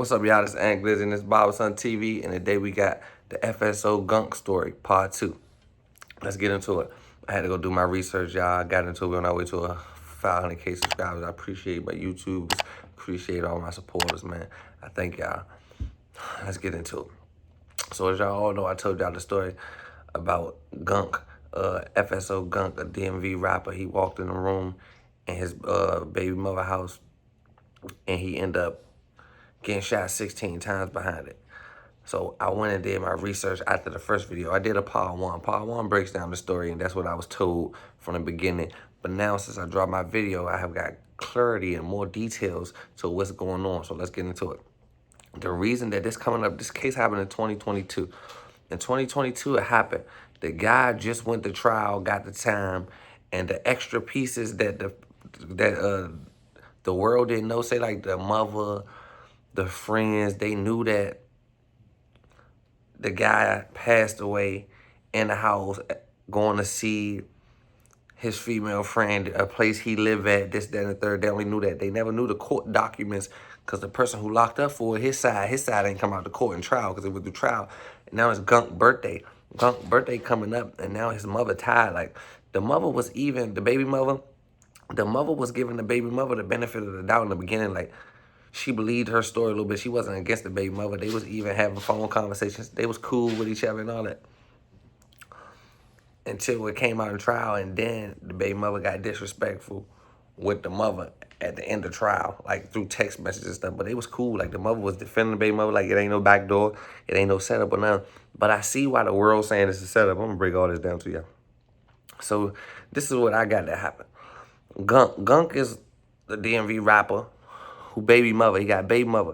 What's up, y'all? This is Ant Glizzy and this is Bible Sun TV, and today we got the FSO Gunk story, part 2. Let's get into it. I had to go do my research, y'all. I got into it on our way to 500K subscribers. I appreciate my YouTubers, appreciate all my supporters, man. I thank y'all. Let's get into it. So as y'all all know, I told y'all the story about Gunk, FSO Gunk, a DMV rapper. He walked in the room in his baby mother house, and he ended up getting shot 16 times behind it. So I went and did my research after the first video. I did a part 1. Part 1 breaks down the story, and that's what I was told from the beginning. But now, since I dropped my video, I have got clarity and more details to what's going on. So let's get into it. The reason that this case happened in 2022. In 2022, it happened. The guy just went to trial, got the time, and the extra pieces that the world didn't know, say like the mother, the friends, they knew that the guy passed away in the house going to see his female friend, a place he lived at, this, that, and the third. They only knew that. They never knew the court documents because the person who locked up for it, his side didn't come out to court in trial because it was through trial. And now it's Gunk's birthday. Gunk's birthday coming up, and now his mother tied. Like, the mother was even, the baby mother, the mother was giving the baby mother the benefit of the doubt in the beginning. Like, she believed her story a little bit. She wasn't against the baby mother. They was even having phone conversations. They was cool with each other and all that. Until it came out in trial, and then the baby mother got disrespectful with the mother at the end of trial, like through text messages and stuff. But it was cool. Like, the mother was defending the baby mother like it ain't no back door, it ain't no setup or nothing. But I see why the world's saying it's a setup. I'm gonna break all this down to you. So this is what I got that happened. Gunk is the DMV rapper who baby mother. He got baby mother.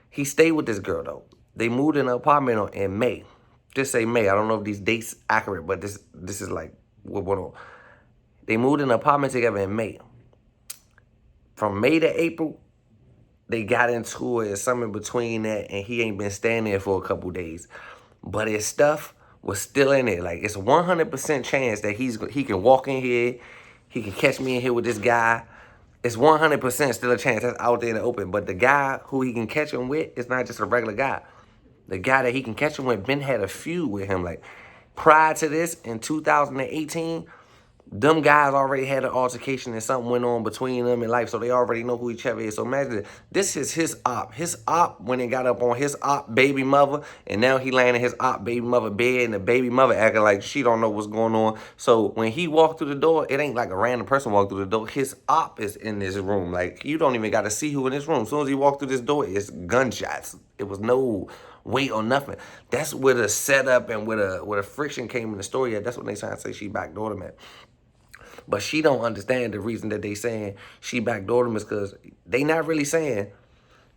He stayed with this girl though. They moved in an apartment in May. Just say May. I don't know if these dates accurate, but this is like what went on. They moved in an apartment together in May. From May to April, they got into it, something between that, and he ain't been staying there for a couple days. But his stuff was still in there. Like, it's a 100% chance that he can walk in here, he can catch me in here with this guy. It's 100% still a chance that's out there in the open. But the guy who he can catch him with is not just a regular guy. The guy that he can catch him with, Ben had a feud with him. Like, prior to this, in 2018, them guys already had an altercation and something went on between them in life, so they already know who each other is. So imagine this is his op. His op, when it got up on his op baby mother, and now he laying in his op baby mother bed, and the baby mother acting like she don't know what's going on. So when he walked through the door, it ain't like a random person walked through the door. His op is in this room. Like, you don't even got to see who in this room. As soon as he walked through this door, it's gunshots. It was no wait or nothing. That's where the setup and where the friction came in the story at. That's what they trying to say she backdoored him at. But she don't understand the reason that they saying she backdoored him is because they not really saying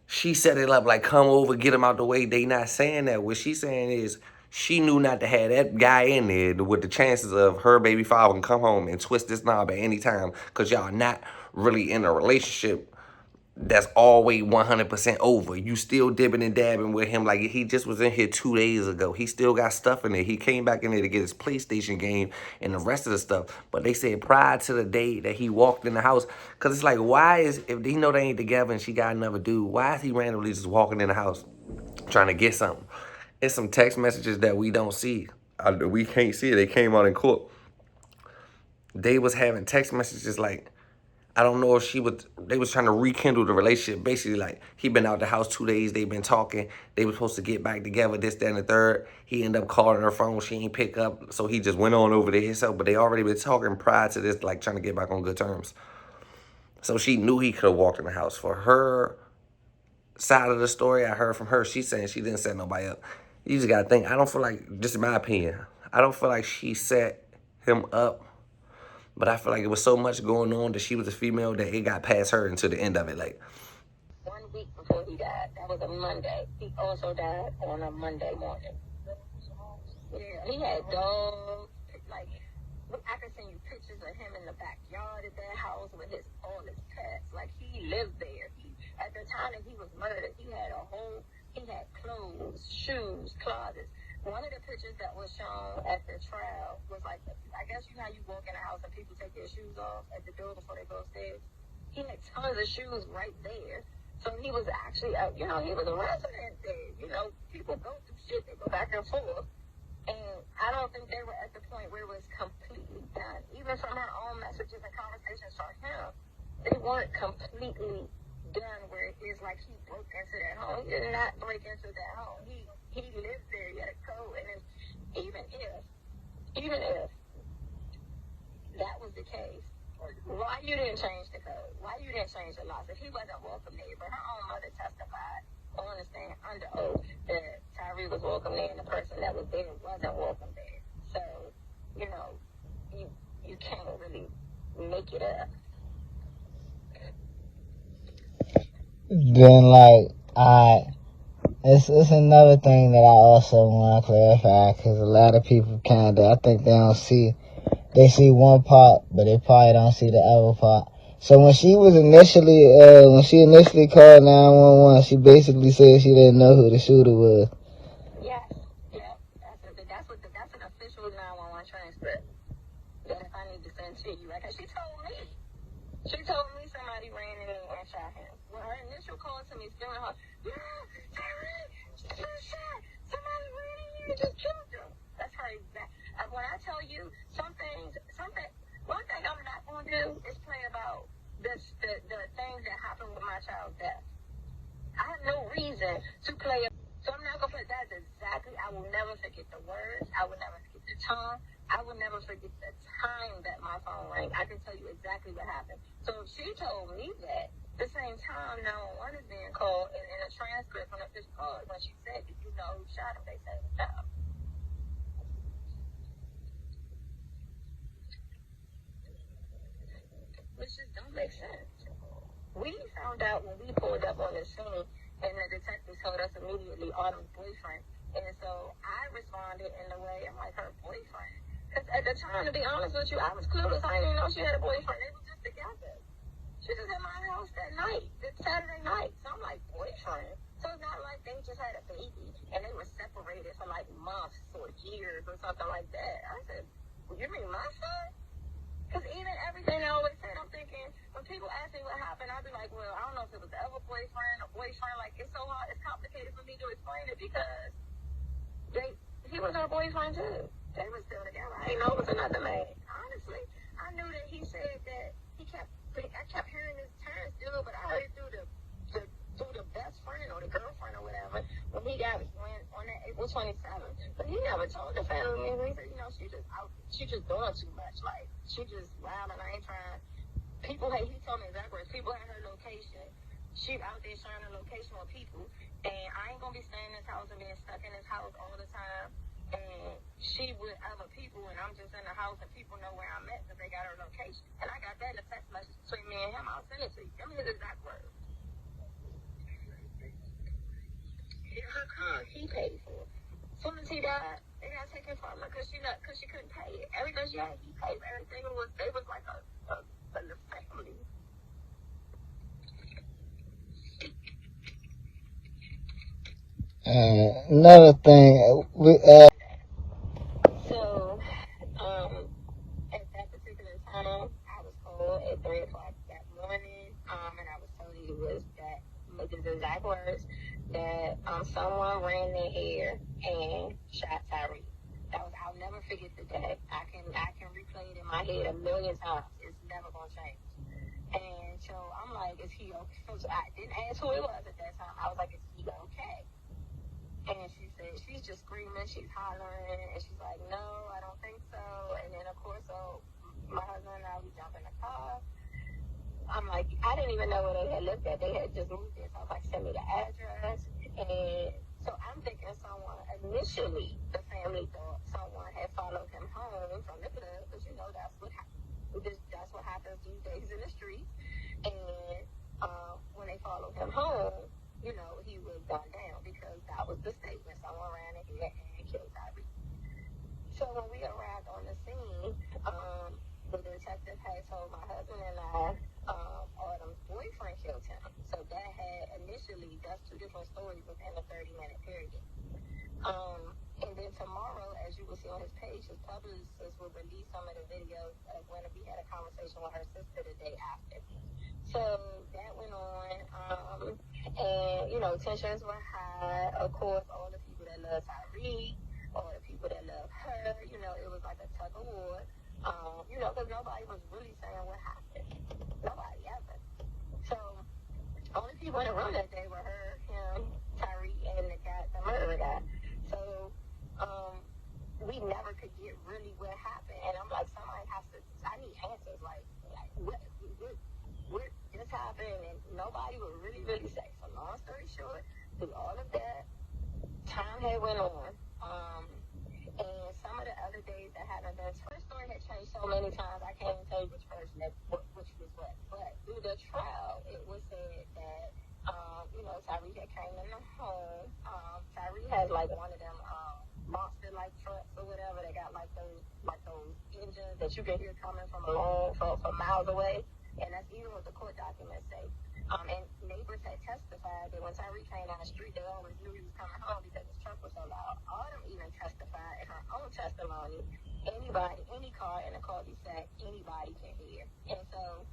she set it up like come over, get him out the way. They not saying that. What she saying is she knew not to have that guy in there with the chances of her baby father can come home and twist this knob at any time because y'all not really in a relationship that's always 100% over. You still dipping and dabbing with him like he just was in here 2 days ago. He still got stuff in there. He came back in there to get his PlayStation game and the rest of the stuff. But they said prior to the day that he walked in the house, because it's like, why is, if he know they ain't together and she got another dude, why is he randomly just walking in the house trying to get something? It's some text messages that we don't see. We can't see it. They came out in court. They was having text messages like, I don't know if they was trying to rekindle the relationship. Basically, like, he been out the house 2 days. They been talking. They were supposed to get back together, this, that, and the third. He ended up calling her phone. She ain't pick up. So he just went on over there himself. But they already been talking prior to this, like, trying to get back on good terms. So she knew he could have walked in the house. For her side of the story, I heard from her, she's saying she didn't set nobody up. You just got to think, I don't feel like, just in my opinion, I don't feel like she set him up. But I feel like it was so much going on that she was a female that it got past her until the end of it. Like, 1 week before he died, that was a Monday. He also died on a Monday morning. Yeah, he had dogs. Like, I can send you pictures of him in the backyard of that house with all his pets. Like, he lived there. At the time that he was murdered, he had clothes, shoes, closets. One of the pictures that was shown at the trial was like, I guess you know how you walk in a house and people take their shoes off at the door before they go upstairs? He had tons of shoes right there. So he was actually, he was a resident there. People go through shit, they go back and forth. And I don't think they were at the point where it was completely done. Even from her own messages and conversations from him, they weren't completely done where it's like he broke into that home. He did not break into that home. He lived there, he had a code. And even if that was the case, why you didn't change the code? Why you didn't change the laws? If he wasn't welcome there, but her own mother testified on the stand under oath that Tyree was welcome there and the person that was there wasn't welcome there. So, you can't really make it up. Then, like, it's another thing that I also want to clarify, because a lot of people I think they see one part, but they probably don't see the other part. So when she initially called 911, she basically said she didn't know who the shooter was. Yes, yeah, that's an official 911 transcript that if I need to send to you, like she told me somebody ran in and shot him. Well, her initial call to me is feeling her, Tyree, shot, somebody ran in here and just killed him. That's her exact. When I tell you one thing I'm not going to do is play about the things that happened with my child's death. I have no reason to play. So I'm not going to play. That's exactly. I will never forget the words. I will never forget the tone. I will never forget the time that my phone rang. I can tell you exactly what happened. So if she told me that, the same time, 911 is being called in a transcript when a fish called when she said, "Did you know who shot him?" They said no. Which just don't make sense. We found out when we pulled up on the scene, and the detectives told us immediately Autumn's boyfriend. And so I responded in the way, I'm like, her boyfriend? Because at the time, to be honest with you, I was clueless. I didn't even know she had a boyfriend. They were just together. She was at my house that night, that Saturday night. So I'm like, boyfriend? So it's not like they just had a baby and they were separated for like months or years or something like that. I said, you mean my son? Because even everything I always said, I'm thinking, when people ask me what happened, I'll be like, well, I don't know if it was ever boyfriend or boyfriend. Like, it's so hard, it's complicated for me to explain it because he was her boyfriend too. They were still together. I didn't know it was another man. Honestly, I knew that he said that I kept hearing his terms still, but I heard it through the best friend or the girlfriend or whatever when on that April 27th. But he never told the family member. He said, she just doing too much. Like, she just wild and I ain't trying. He told me exactly words. People had her location. She out there sharing her location with people. And I ain't gonna be staying in this house and being stuck in this house all the time. And she with other people, and I'm just in the house, and people know where I'm at because they got her location. And I got that in a text message between me and him. I'll send it to you. Give me his exact words. Her car, he paid for. As soon as he died, they got taken from her because she couldn't pay it. Everything she had, he paid for everything. They was like a family. Another thing, So, at that particular time, I was called at 3 o'clock that morning, and I was told it was that, with his exact words, that someone ran their hair and shot Tyree. I'll never forget the day. I can replay it in my head a million times. It's never gonna change. And so I'm like, is he okay? So I didn't ask who it was at that time. I was like, is he okay? And she said, she's just screaming, she's hollering, and she's like, no, I don't think so. And then, of course, so my husband and I, we jump in the car. I'm like, I didn't even know where they had looked at. They had just moved there. So I was like, send me the address. And so I'm thinking initially, the family thought someone had followed him home from the club, because, that's what happens these days in the streets. And when they followed him home, he was gone down because that was the statement. Someone ran in here and killed Tyree. So when we arrived on the scene, the detective had told my husband and I Autumn's boyfriend killed him. So that that's two different stories within a 30-minute period. And then tomorrow, as you will see on his page, his publicist will release some of the videos of when we had a conversation with her sister the day after. So that went on. And, tensions were high. Of course, all the people that love Tyree, all the people that love her, it was like a tug of war. Because nobody was really saying what happened. Nobody ever. So, only people in the room that day were her, him, Tyree, and the murderer guy. So, we never could get really what happened. And I'm like, somebody has to, I need answers. Like what this happened? And nobody would really, really say. So long story short, through all of that, time had went on. And some of the other days that haven't been, her story had changed so many times, I can't even tell you which person, which was what. But through the trial, it was said that, Tyree had came in the home. Tyree had like one of them, monster-like trucks or whatever. They got like those engines that you can hear coming from miles away, and that's even what the court documents say. And neighbors had testified that when Tyree came down the street, they always knew he was coming home because his truck was so loud. Autumn even testified in her own testimony. Anybody, any car in a cul-de-sac, anybody can hear. And so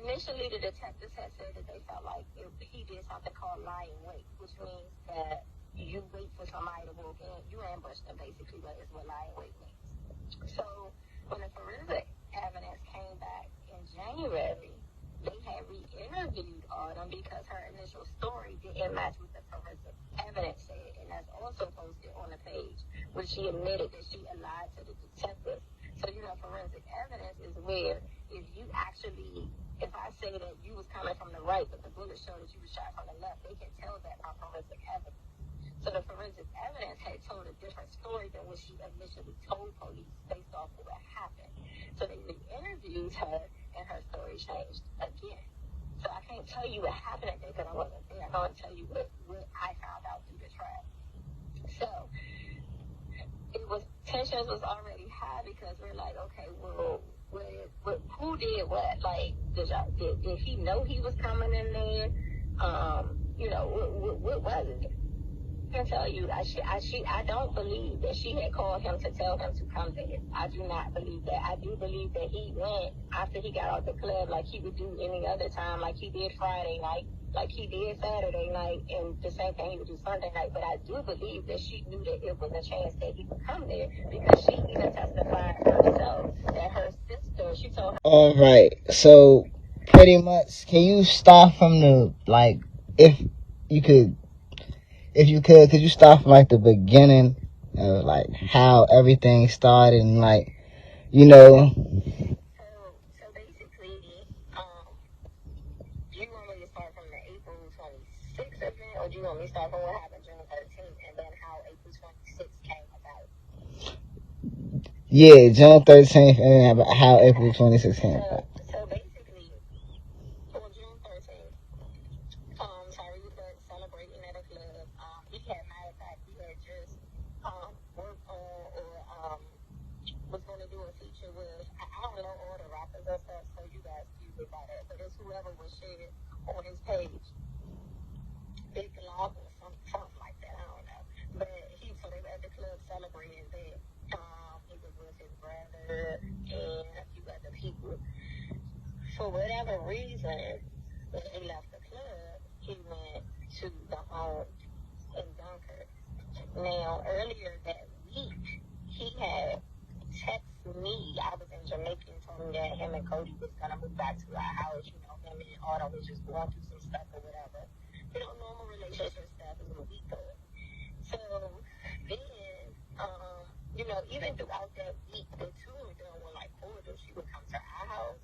initially, the detectives had said that they felt like he did something called lie in wait, which means that you wait for somebody to walk in, you ambush them, basically, but it's what lie in wait means. So when the forensic evidence came back in January, they had re-interviewed Autumn because her initial story didn't match what the forensic evidence said, and that's also posted on the page, where she admitted that she lied to the detective. So, forensic evidence is where if I say that you was coming from the right, but the bullet showed that you was shot from the left, they can tell that by forensic evidence. So the forensic evidence had told a different story than what she initially told police based off of what happened. So they re-interviewed her, and her story changed again. So I can't tell you what happened that day because I wasn't there. I'm going to tell you what I found out through the trial. So tensions was already high because we're like, okay, well, who did what? Like, did he know he was coming in there? What was it? I can tell you, I don't believe that she had called him to tell him to come there. I do not believe that. I do believe that he went after he got out the club like he would do any other time, like he did Friday night, like he did Saturday night, and the same thing he would do Sunday night. But I do believe that she knew that it was a chance that he would come there because she even testified herself that her sister, she told her. All right, so pretty much, can you start from the, like, if you could, could you start from like the beginning of like how everything started and like, So basically, do you want me to start from the April 26th event, or do you want me to start from what happened June 13th and then how April 26th came about? Yeah, June 13th and then how April 26th came about. So basically, on June 13th, Tyree was celebrating at a club. Matter of fact, he had just worked on or was going to do a feature with, I don't know all the rappers and stuff, so you guys use it by that, but it's whoever was shared on his page. Big Glock or something like that, I don't know. But so they were at the club celebrating that. He was with his brother and a few other people. For whatever reason, when they left the club, he went to the home in Dunkirk. Now, earlier that week, he had texted me. I was in Jamaica and told me that him and Cody was going to move back to our house. Him and Autumn was just going through some stuff or whatever. Normal relationship stuff is what we thought. So then, even throughout that week, the two of them were like cordial. She would come to our house.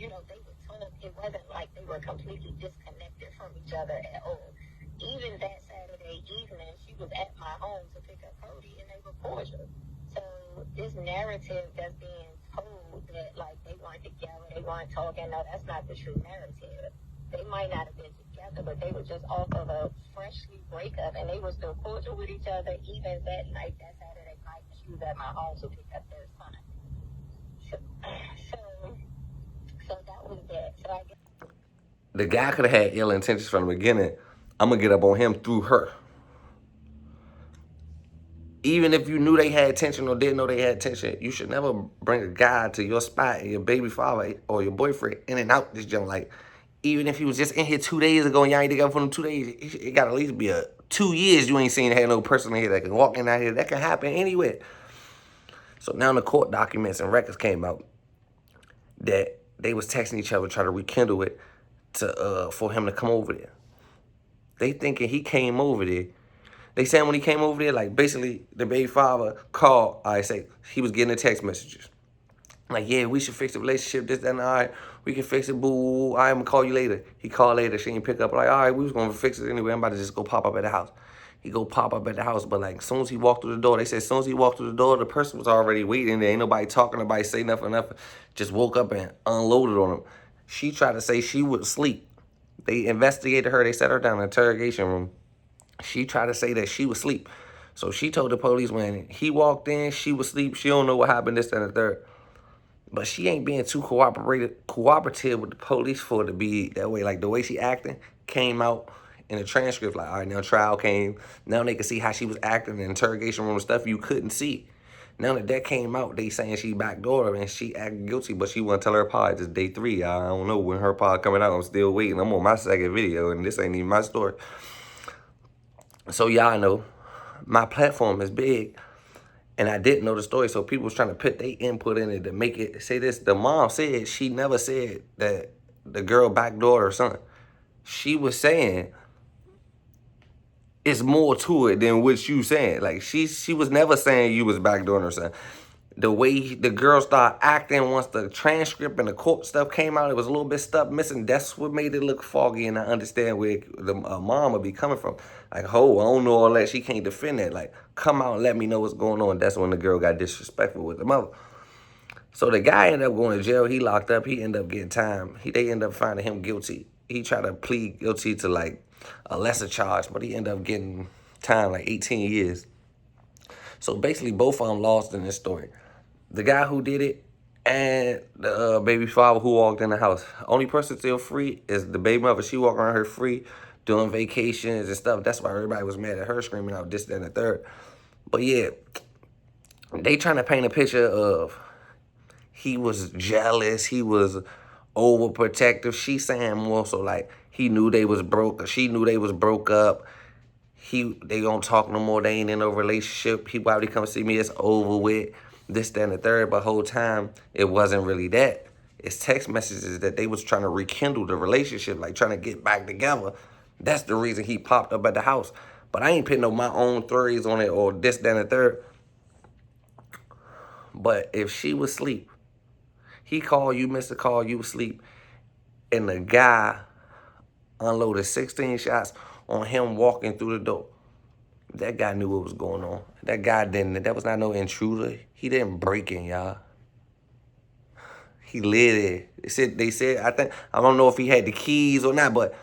They would talk. It wasn't like they were completely disconnected from each other at all. Even that Saturday evening, she was at my home to pick up Cody, and they were cordial. So this narrative that's being told that like they weren't together, they weren't talking, no, that's not the true narrative. They might not have been together, but they were just off of a freshly breakup, and they were still cordial with each other even that night, that Saturday night. She was at my home to pick up their son. So that was that. So I guess The guy could have had ill intentions from the beginning. I'm gonna get up on him through her. Even if you knew they had tension or didn't know they had tension, you should never bring a guy to your spot and your baby father or your boyfriend in and out this junk. Like, Even if he was just in here 2 days ago and y'all ain't together for them 2 days, it got to at least be 2 years you ain't seen have no person in here that can walk in out here. That can happen anywhere. So now the court documents and records came out that they was texting each other trying to rekindle it to for him to come over there. They thinking he came over there. They saying when he came over there, like basically the baby father called, I say he was getting the text messages. Like, yeah, we should fix the relationship, this, that, and all right, we can fix it, boo, I'm gonna call you later. He called later, she didn't pick up, like, all right, we was gonna fix it anyway, I'm about to just go pop up at the house. He go pop up at the house, but like, as soon as he walked through the door, they said as soon as he walked through the door, the person was already waiting there, ain't nobody talking, nobody say nothing, just woke up and unloaded on him. She tried to say she would sleep. They investigated her, they set her down in the interrogation room. She tried to say that she was asleep. So she told the police when he walked in, she was asleep, she don't know what happened, this, and the third. But she ain't being too cooperative with the police for it to be that way. Like the way she acting came out in the transcript. Like, all right, now trial came. Now they can see how she was acting in the interrogation room and stuff you couldn't see. Now that came out, they saying she backdoored and she acted guilty, but she wouldn't tell her pod. It's day 3. I don't know when her pod coming out. I'm still waiting. I'm on my 2nd video, and this ain't even my story. So y'all know, my platform is big. And I didn't know the story, so people was trying to put their input in it to make it say this. The mom said she never said that the girl backdoored her son. She was saying it's more to it than what you saying. Like she was never saying you was backdooring her son. The way the girl started acting once the transcript and the court stuff came out, it was a little bit stuff missing. That's what made it look foggy, and I understand where the mom would be coming from. Like, I don't know all that. She can't defend that. Like, come out and let me know what's going on. That's when the girl got disrespectful with the mother. So the guy ended up going to jail. He locked up. He ended up getting time. They ended up finding him guilty. He tried to plead guilty to, like, a lesser charge, but he ended up getting time, like 18 years. So basically, both of them lost in this story. The guy who did it and the baby father who walked in the house. Only person still free is the baby mother. She walking around here free, doing vacations and stuff. That's why everybody was mad at her, screaming out this, that, and the third. But yeah, they trying to paint a picture of he was jealous, he was overprotective. She saying more so like he knew they was broke, or she knew they was broke up. They don't talk no more. They ain't in no relationship. He probably come see me. It's over with. This, that, and the third. But whole time it wasn't really that. It's text messages that they was trying to rekindle the relationship, like trying to get back together. That's the reason he popped up at the house. But I ain't putting no my own theories on it or this, that, and the third. But if she was asleep, he called, you missed a call, you was asleep, and the guy unloaded 16 shots on him walking through the door. That guy knew what was going on. That guy didn't. That was not no intruder. He didn't break in, y'all. He lit it. They said, I don't know if he had the keys or not, but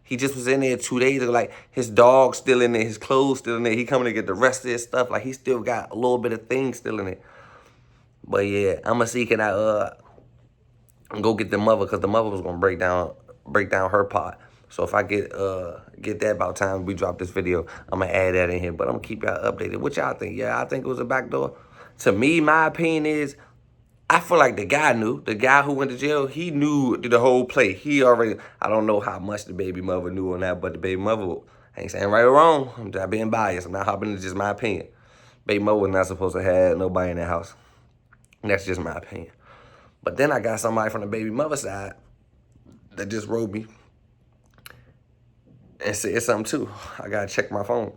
he just was in there 2 days ago. Like, his dog still in there, his clothes still in there. He coming to get the rest of his stuff. Like, he still got a little bit of things still in it. But yeah, I'm gonna see, can I go get the mother, because the mother was gonna break down her pot. So if I get that about time we drop this video, I'm gonna add that in here. But I'm gonna keep y'all updated. What y'all think? Yeah, I think it was a backdoor. To me, my opinion is, I feel like the guy knew. The guy who went to jail, he knew the whole play. He already, I don't know how much the baby mother knew on that, but the baby mother, I ain't saying right or wrong. I'm just being biased. I'm not hopping, it's just my opinion. Baby mother was not supposed to have nobody in that house. That's just my opinion. But then I got somebody from the baby mother side that just wrote me and said something too. I gotta check my phone.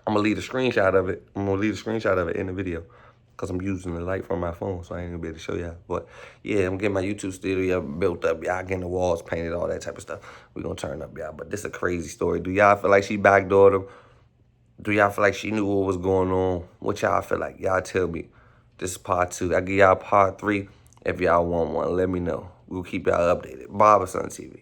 I'm gonna leave a screenshot of it. In the video, because I'm using the light from my phone, so I ain't gonna be able to show y'all. But yeah, I'm getting my YouTube studio built up, y'all, getting the walls painted, all that type of stuff. We gonna turn up, y'all. But this is a crazy story. Do y'all feel like she backdoored him? Do y'all feel like she knew what was going on? What y'all feel like? Y'all tell me. This is part 2. I give y'all part 3. If y'all want one, let me know. We'll keep y'all updated. Barberson TV.